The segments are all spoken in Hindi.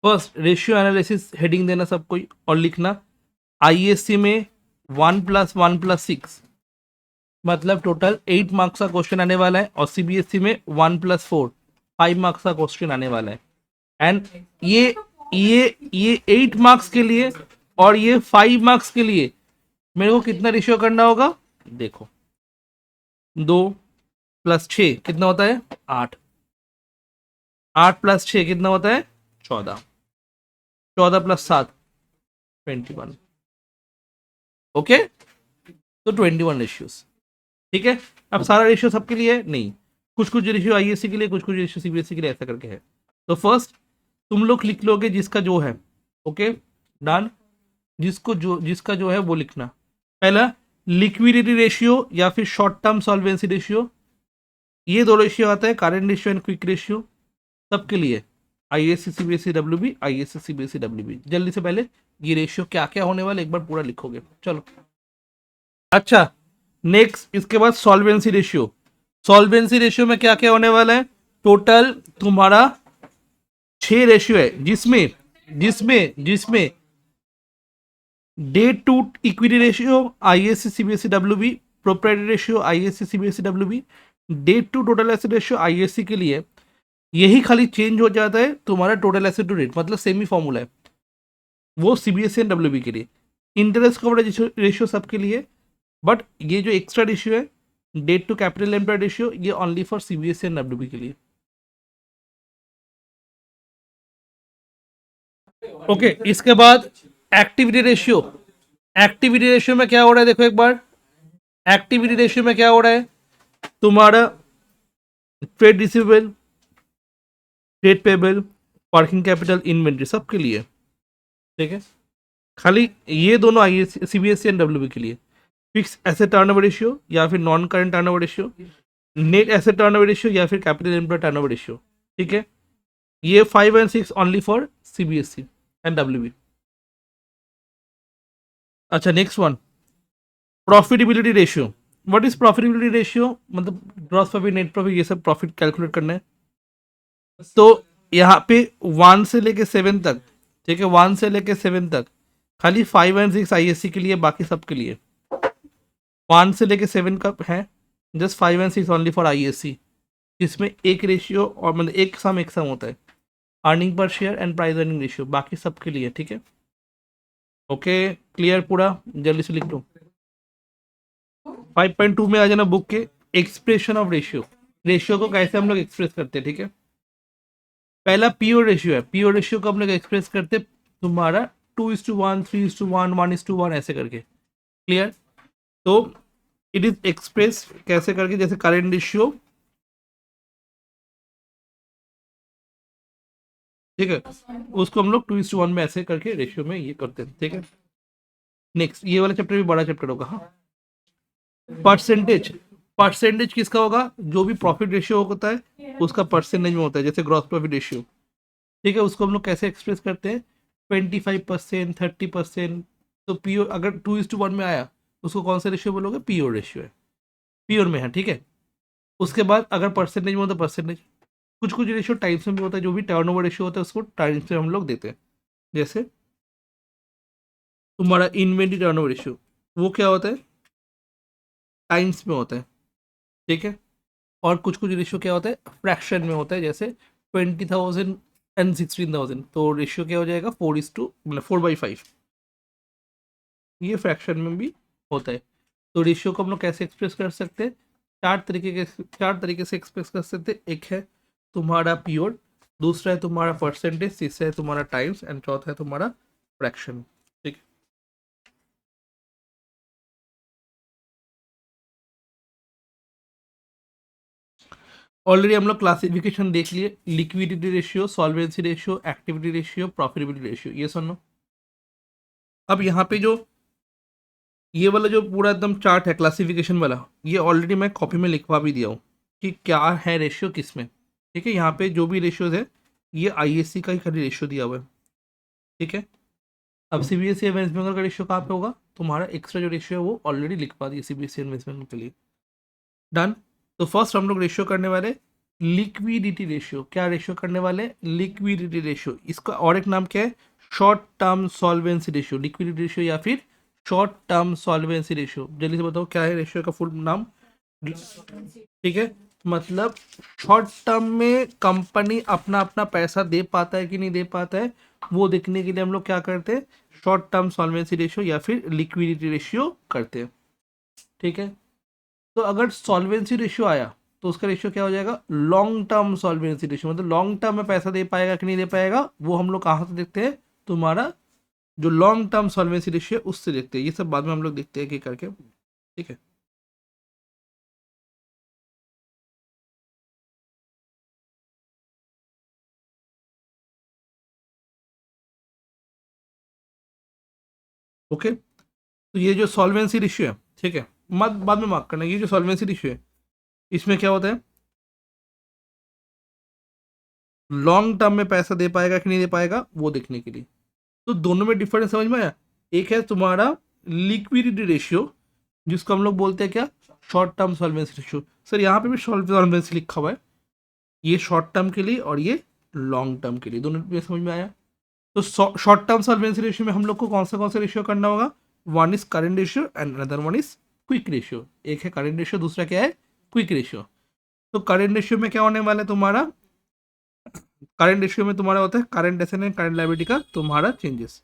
फर्स्ट रेशियो एनालिसिस हेडिंग देना सबको और लिखना आईएससी में 1+1+6 मतलब टोटल 8 मार्क्स का क्वेश्चन आने वाला है और सीबीएसई में 1+4 5 मार्क्स का क्वेश्चन आने वाला है। एंड ये 8 मार्क्स के लिए और ये 5 मार्क्स के लिए मेरे को कितना रेशियो करना होगा, देखो 2+6 कितना होता है 8, 8+6 कितना होता है 14, 14+7 21। ओके, तो 21 रेशियोज। ठीक है, अब सारा रेशियो सबके लिए नहीं, कुछ कुछ रेशियो आईएससी के लिए, कुछ कुछ रेशियो सीबीएसई के लिए, ऐसा करके है। तो फर्स्ट तुम लोग लिख लोगे जिसका जो है, ओके डन, जिसका जो है वो लिखना। पहला लिक्विडिटी रेशियो या फिर शॉर्ट टर्म सॉल्वेंसी रेशियो, ये दो रेशियो आता है, current ratio and quick ratio सबके लिए, ISC CBSE WB, ISC CBSE WB. जल्दी से पहले ये रेशियो क्या क्या होने वाले एक बार पूरा लिखोगे, चलो। अच्छा नेक्स्ट, इसके बाद सॉल्वेंसी रेशियो। सॉल्वेंसी रेशियो में क्या क्या होने वाला है, टोटल तुम्हारा 6 रेशियो है, जिसमें जिसमें जिसमें debt to equity ratio ISC CBSE WB, proprietary ratio ISC CBSE WB, debt to total asset ratio ISC के लिए यही खाली चेंज हो जाता है तुम्हारा टोटल एसेट टू डेट, मतलब सेमी फॉर्मूला है वो सीबीएसई एंड डब्ल्यूबी के लिए। इंटरेस्ट कवरेज रेशियो सबके लिए, बट ये जो एक्स्ट्रा रेशियो है debt to capital employed ratio, ये only for CBSE and WB के लिए। ओके इसके बाद एक्टिविटी रेशियो। एक्टिविटी रेशियो में क्या हो रहा है, देखो एक बार, एक्टिविटी रेशियो में क्या हो रहा है, तुम्हारा trade receivable, trade payable, working capital, inventory सबके लिए। ठीक है, खाली ये दोनों आई सीबीएसई एंड डब्ल्यूबी के लिए। फिक्स एसेट टर्नओवर रेशियो या फिर non current turnover ratio, net asset turnover ratio या फिर कैपिटल एम्प्लॉयड टर्नओवर रेशियो। ठीक है, ये 5 and 6 only for CBSE and WB. अच्छा next one, profitability ratio. What is profitability ratio, मतलब ग्रॉस प्रॉफिट, नेट प्रॉफिट, ये सब प्रॉफिट कैलकुलेट करना है। तो यहाँ पे 1 से लेके 7 तक, ठीक है 1 से लेके 7 तक खाली 5 and 6 आईएससी के लिए, बाकी सब के लिए 1 से लेके 7 का है, just 5 and 6 only for ISC, जिसमें एक रेशियो और मतलब एक सम होता है, earning per share and price earning ratio, बाकी सबके लिए। ठीक है, ओके क्लियर पूरा, जल्दी से लिख लो। 5.2 में आ जाना बुक के, एक्सप्रेशन ऑफ रेशियो। रेशियो को कैसे हम लोग एक्सप्रेस करते हैं, ठीक है। पहला पीओ रेशियो है, पीओ रेशियो को हम लोग एक्सप्रेस करते तुम्हारा 2:1, 3:1, 1:1 ऐसे करके, क्लियर। तो इट इज एक्सप्रेस कैसे करके, जैसे करेंट रेशियो, ठीक है, उसको हम लोग 2:1 में ऐसे करके रेशियो में ये करते हैं। ठीक है, नेक्स्ट ये वाला चैप्टर भी बड़ा चैप्टर होगा। हाँ, परसेंटेज। परसेंटेज किसका होगा, जो भी प्रॉफिट रेशियो होता है उसका परसेंटेज में होता है, जैसे ग्रॉस प्रॉफिट रेशियो। ठीक है, उसको हम लोग कैसे एक्सप्रेस करते हैं, 25%, 30%। तो पीओ अगर 2:1 में आया, उसको कौन सा रेशियो बोलोगे, पीओ रेशियो है, पीओर में है। ठीक है, उसके बाद अगर परसेंटेज में होता है परसेंटेज, कुछ कुछ रेशियो टाइम्स में भी होता है, जो भी टर्नओवर रेशियो होता है उसको टाइम्स में हम लोग देते हैं। जैसे तुम्हारा इन्वेंट्री टर्नओवर रेशियो, वो क्या होता है, टाइम्स में होता है। ठीक है, और कुछ कुछ रेशियो क्या होता है, फ्रैक्शन में होता है, जैसे 20,000 एंड 16,000, तो रेशियो क्या हो जाएगा 4:, मतलब 4/5, ये फ्रैक्शन में भी होता है। तो रेशियो को हम लोग कैसे एक्सप्रेस कर सकते हैं, चार तरीके से एक्सप्रेस कर सकते हैं। एक है तुम्हारा प्योर, दूसरा है तुम्हारा परसेंटेज, तीसरा है तुम्हारा टाइम्स एंड चौथा है तुम्हारा फ्रैक्शन। ठीक है, ऑलरेडी हम लोग क्लासिफिकेशन देख लिए, liquidity ratio, solvency ratio, activity ratio, profitability ratio, ये सुनो। अब यहाँ पे जो ये वाला जो पूरा एकदम चार्ट है क्लासिफिकेशन वाला, ये ऑलरेडी मैं कॉपी में लिखवा भी दिया हूँ कि क्या है रेशियो किस में। ठीक है, यहाँ पे जो भी रेशियोज है ये आईएससी का ही खाली रेशियो दिया हुआ है। ठीक है, अब सीबीएसई वेस्ट बंगाल का रेशियो कहाँ पे होगा, तुम्हारा एक्स्ट्रा जो रेशियो है वो ऑलरेडी लिखवा दिया सीबीएसई वेस्ट बंगाल के लिए। डन। तो फर्स्ट हम लोग रेशियो करने वाले लिक्विडिटी रेशियो, क्या रेशियो करने वाले, लिक्विडिटी रेशियो। इसका और एक नाम क्या है, short term solvency ratio, liquidity ratio या फिर शॉर्ट टर्म सॉल्वेंसी रेशियो। जल्दी से बताओ क्या है रेशियो का फुल नाम। ठीक है, मतलब शॉर्ट टर्म में कंपनी अपना अपना पैसा दे पाता है कि नहीं दे पाता है, वो देखने के लिए हम लोग क्या करते हैं, शॉर्ट टर्म सॉल्वेंसी रेशियो या फिर लिक्विडिटी रेशियो करते हैं। ठीक है, तो अगर सॉल्वेंसी रेशियो आया तो उसका रेशियो क्या हो जाएगा, लॉन्ग टर्म सॉल्वेंसी रेशियो, मतलब लॉन्ग टर्म में पैसा दे पाएगा कि नहीं दे पाएगा, वो हम लोग कहाँ से देखते हैं, तुम्हारा जो लॉन्ग टर्म सॉल्वेंसी रेशियो है उससे देखते हैं। ये सब बाद में हम लोग देखते हैं कि करके। ठीक है, ओके। तो ये जो सॉल्वेंसी रेशियो है, ठीक है, मत बाद में मार्क करना, ये जो सॉल्वेंसी रेशियो है इसमें क्या होता है, लॉन्ग टर्म में पैसा दे पाएगा कि नहीं दे पाएगा वो देखने के लिए। तो दोनों में डिफरेंस समझ में आया। एक है तुम्हारा लिक्विडिटी रेशियो, जिसको हम लोग बोलते हैं क्या, short term solvency ratio. Sir यहाँ पे भी सॉल्वेंसी लिखा हुआ है, ये शॉर्ट टर्म के लिए और ये लॉन्ग टर्म के लिए, दोनों में समझ में आया। तो शॉर्ट टर्म सॉल्वेंसी रेशियो में हम लोग को कौन सा रेशियो करना होगा, one is current ratio and another one is quick ratio. एक है करेंट रेशियो, दूसरा क्या है, क्विक रेशियो। तो करेंट रेशियो में क्या होने वाला है तुम्हारा, करंट रेशियो में तुम्हारा होता है current asset and current liability का तुम्हारा चेंजेस।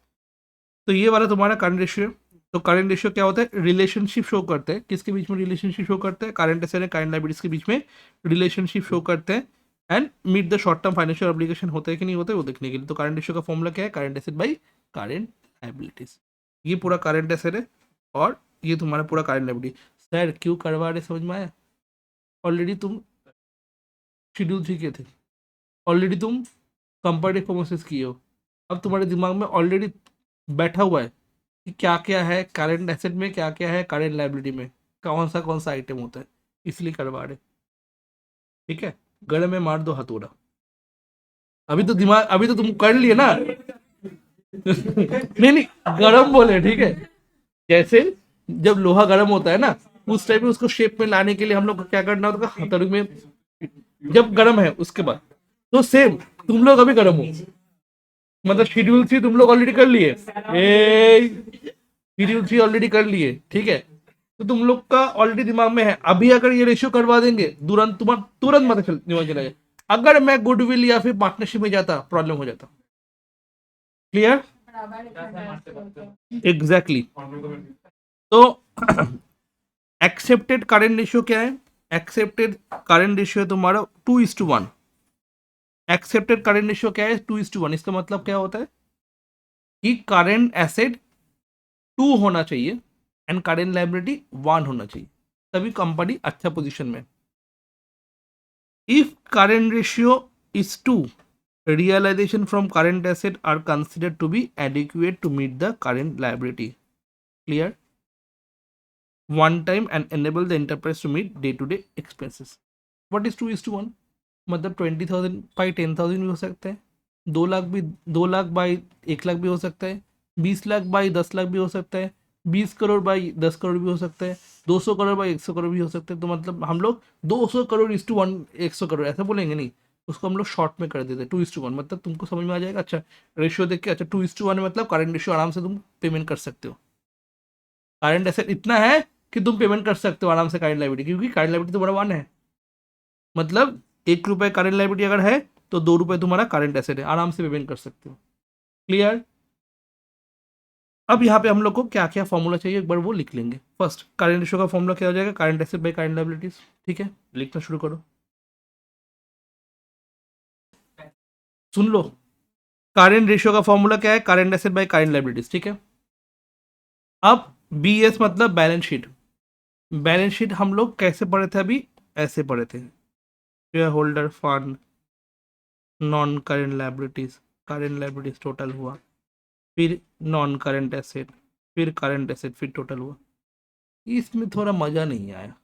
तो ये वाला तुम्हारा करंट रेशियो। तो करंट रेशियो क्या होता है, रिलेशनशिप शो करते हैं, किसके बीच में रिलेशनशिप शो करते हैं, current asset and current liabilities के बीच में रिलेशनशिप शो करते हैं and meet the short term financial obligation होता है कि नहीं होता है वो देखने के लिए। तो करंट रेशियो का फॉर्मूला क्या है, current asset by current liabilities. ये पूरा करंट एसेट है और ये तुम्हारा पूरा करंट लायबिलिटी। सर क्यों करवा रहे, समझ में आया। ऑलरेडी तुम शेड्यूल 3 के थे, ऑलरेडी तुम कंपैरेटिव प्रोमोसिस किए हो, अब तुम्हारे दिमाग में ऑलरेडी बैठा हुआ है कि क्या क्या है करंट एसेट में, क्या क्या है करंट लायबिलिटी में, कौन सा आइटम होता है, इसलिए करवा रहे। ठीक है, गले में मार दो हथौड़ा। अभी तो दिमाग, अभी तो तुम कर लिए ना नहीं नहीं, गरम बोले, ठीक है। जैसे जब लोहा गरम होता है ना, उस टाइम में उसको शेप में लाने के लिए हम लोग को क्या करना होता है, हथौड़ी में, जब गरम है उसके बाद। तो सेम तुम लोग अभी गरम हो, मतलब शेड्यूल 3 तुम लोग ऑलरेडी कर लिए, शेड्यूल 3 ऑलरेडी कर लिए, ठीक है। तो तुम लोग का ऑलरेडी दिमाग में है, अभी अगर ये रेशियो करवा देंगे तुरंत, तुम्हारा तुरंत मतलब दिमाग चला जाए। अगर मैं गुडविल या फिर पार्टनरशिप में जाता प्रॉब्लम हो जाता। Clear, exactly. तो एक्सेप्टेड करेंट रेशियो क्या है, एक्सेप्टेड करेंट रेशियो तुम्हारा 2:1। एक्सेप्टेड करेंट रेशियो क्या है, 2:1। इसका मतलब क्या होता है कि करेंट एसेट 2 होना चाहिए एंड करेंट लायबिलिटी 1 होना चाहिए, तभी कंपनी अच्छा पोजीशन में। If current ratio is 2, realization from current asset are considered to be adequate to meet the current liability. Clear? One time and enable the enterprise to meet day-to-day expenses. What is 2:1? मतलब 20,000 बाई 10,000 भी हो सकता है, 2 लाख भी, 2 लाख बाई 1 लाख भी हो सकता है, 20 लाख बाई 10 लाख भी हो सकता है, 20 करोड़ बाई 10 करोड़ भी हो सकता है, 200 करोड़ बाई 100 करोड़ भी हो सकते हैं। तो मतलब हम लोग 200 करोड़ 1 100 करोड़ ऐसा बोलेंगे नहीं, उसको हम लोग शॉर्ट में कर देते हैं 2:1। मतलब तुमको समझ में आ जाएगा। अच्छा रेशियो देख के, अच्छा 2:1 मतलब करंट रेशियो आराम से तुम पेमेंट कर सकते हो, करंट एसेट इतना है कि तुम पेमेंट कर सकते हो आराम से करंट लायबिलिटी, क्योंकि करंट लायबिलिटी तो बड़ा 1 है। मतलब 1 रुपए करंट लायबिलिटी अगर है तो 2 रुपए तुम्हारा करंट एसेट है, आराम से पेमेंट कर सकते हो। क्लियर। अब यहाँ पे हम लोग को क्या क्या फॉर्मूला चाहिए एक बार वो लिख लेंगे। फर्स्ट करंट रेशियो का फॉर्मूला क्या हो जाएगा, current asset by current liabilities. ठीक है, लिखना शुरू करो, सुन लो। करंट रेशियो का फॉर्मूला क्या है, current asset by current liabilities. ठीक है, अब बी एस मतलब बैलेंस शीट। बैलेंस शीट हम लोग कैसे पढ़े थे, अभी ऐसे पढ़े थे, share holder fund, non current liabilities, current liabilities total हुआ, फिर नॉन करंट एसेट, फिर करंट एसेट, फिर टोटल हुआ। इसमें थोड़ा मजा नहीं आया,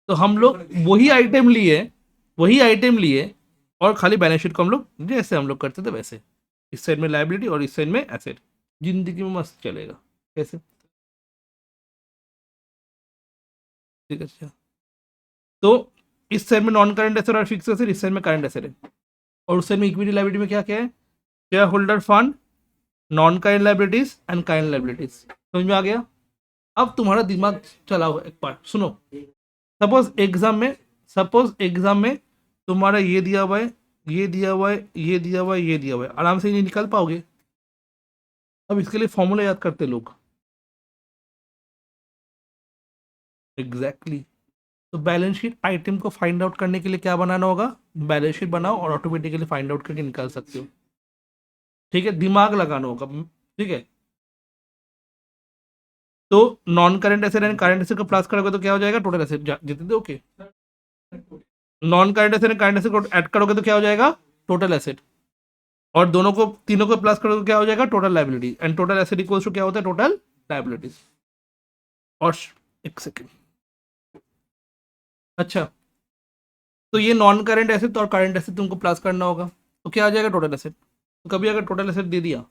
तो हम लोग वही आइटम लिए, वही आइटम लिए और खाली बैलेंस शीट को हम लोग जैसे हम लोग करते थे वैसे, इस साइड में लायबिलिटी और इस साइड में एसेट, जिंदगी में मस्त चलेगा। कैसे, ठीक है। अच्छा तो इस साइड में नॉन करंट एसेट और फिक्स एसेट, इस साइड में करंट एसेट है, और उस साइड में इक्विटी लायबिलिटी में क्या क्या है, share holder fund, non current liabilities and current liabilities. समझ में आ गया? अब तुम्हारा दिमाग चलाओ एक बार, सुनो। सपोज एग्जाम में तुम्हारा ये दिया हुआ है, ये दिया हुआ है, ये दिया हुआ है, ये दिया हुआ है, आराम से ये निकाल पाओगे? अब इसके लिए फॉर्मूला याद करते लोग। एग्जैक्टली तो बैलेंस शीट आइटम को फाइंड आउट करने के लिए क्या बनाना होगा, बैलेंस शीट बनाओ और ऑटोमेटिकली फाइंड आउट करके निकाल सकते हो। ठीक है, दिमाग लगाना होगा। ठीक है, तो non current asset and current asset को प्लस करोगे तो क्या हो जाएगा, टोटल एसेट। जितने दो okay, non current asset and current asset को ऐड करोगे तो क्या हो जाएगा, टोटल एसेट। और दोनों को, तीनों को प्लस करोगे तो क्या हो जाएगा, total liability. And total asset equals to क्या होता है, टोटल लायबिलिटीज। और एक सेकेंड, अच्छा, तो ये नॉन करंट एसेट और करंट एसेट तुमको प्लस करना होगा, तो क्या आ जाएगा, टोटल एसेट। तो कभी अगर टोटल एसेट दे दिया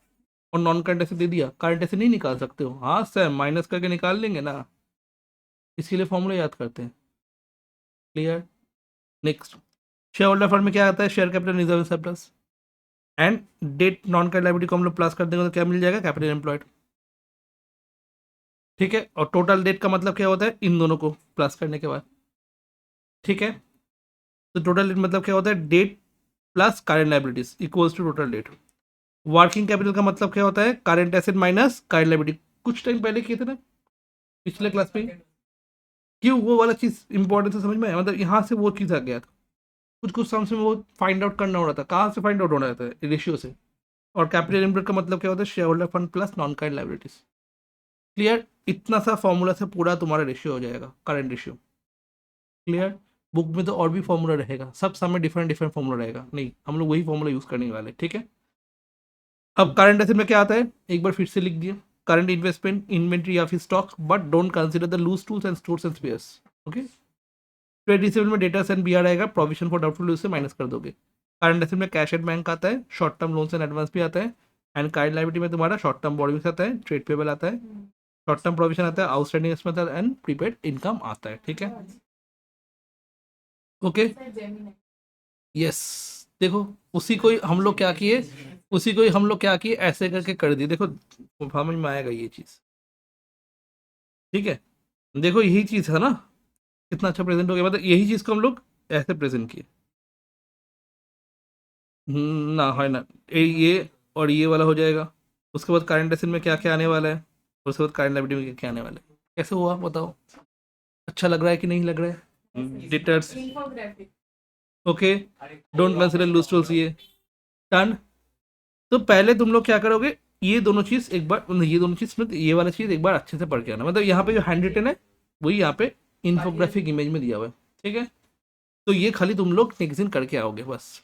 और नॉन करंट एसेट दे दिया, करंट एसेट नहीं निकाल सकते हो, हाँ सर माइनस करके निकाल लेंगे ना, इसके लिए फॉर्मूला याद करते हैं। Clear? Next, share holder fund में क्या आता है, share capital reserve surplus and debt non current liability को हम लोग प्लस कर देंगे तो क्या मिल जाएगा, कैपिटल एम्प्लॉयड। ठीक है, और टोटल डेट का मतलब क्या होता है, इन दोनों को प्लस करने के बाद। ठीक है, तो टोटल डेट मतलब क्या होता है, debt plus current liabilities equals to total debt. Working capital का मतलब क्या होता है, current asset minus current liability. कुछ टाइम पहले किए थे ना पिछले क्लास में, क्यों वो वाला चीज इंपॉर्टेंट है, समझ में? मतलब यहाँ से वो चीज आ गया था, कुछ कुछ सम्स में वो फाइंड आउट करना हो रहा था। कहाँ से फाइंड आउट हो रहा था, रेशियो से। और कैपिटल एम्प्लॉयड का मतलब क्या होता है, share holder fund plus non current liabilities. Clear? इतना सा फॉर्मूला से पूरा तुम्हारा रेशियो हो जाएगा, करंट रेशियो। क्लियर? बुक में तो और भी फॉर्मूला रहेगा, सब समय डिफरेंट डिफरेंट फॉर्मूला रहेगा, नहीं हम लोग वही फॉर्मूला यूज करने वाले। ठीक है, अब करंट एसेट में क्या आता है, एक बार फिर से लिख दिया, करंट इन्वेस्टमेंट, इन्वेंट्री या फिर stock, but don't consider the loose tools and stores and spares. Okay, trade receivable में डेटा एंड बीआर आएगा, प्रोविजन फॉर डाउटफुल यूज से माइनस कर दोगे। करंट एसेट में कैश एंड बैंक आता है, short term loans and advance भी आता है, एंड करंट लायबिलिटी में तुम्हारा शॉर्ट टर्म बॉरोइंग्स आता है, ट्रेड पेबल आता है, शॉर्ट टर्म प्रोविजन आता है, आउटस्टैंडिंग एक्सपेंस आता है, एंड प्रीपेड इनकम आता है। ठीक है, ओके, यस। देखो उसी को ही हम लोग क्या किए, उसी को ही हम लोग क्या किए, ऐसे करके कर दिए। देखो समझ में आएगा ये चीज। ठीक है, देखो यही चीज है ना, कितना अच्छा प्रेजेंट हो गया, मतलब यही चीज को हम लोग ऐसे प्रेजेंट किए। ना है ना, ये और ये वाला हो जाएगा। उसके बाद करंट एसेट में क्या क्या आने वाला है, और उसके बाद करंट लायबिलिटी में क्या क्या आने वाला है। कैसे हुआ बताओ, अच्छा लग रहा है कि नहीं लग रहा है? डिटर्स, okay, don't consider loose tools, ये डन। तो पहले तुम लोग क्या करोगे, ये दोनों चीज एक बार, मतलब ये दोनों चीज मतलब ये वाला चीज एक बार अच्छे से पढ़ के आना। मतलब यहाँ पे जो हैंड रिटन है वही यहाँ पे इन्फोग्राफिक इमेज में दिया हुआ है। ठीक है, तो ये खाली तुम लोग नेक्स्ट दिन करके आओगे बस।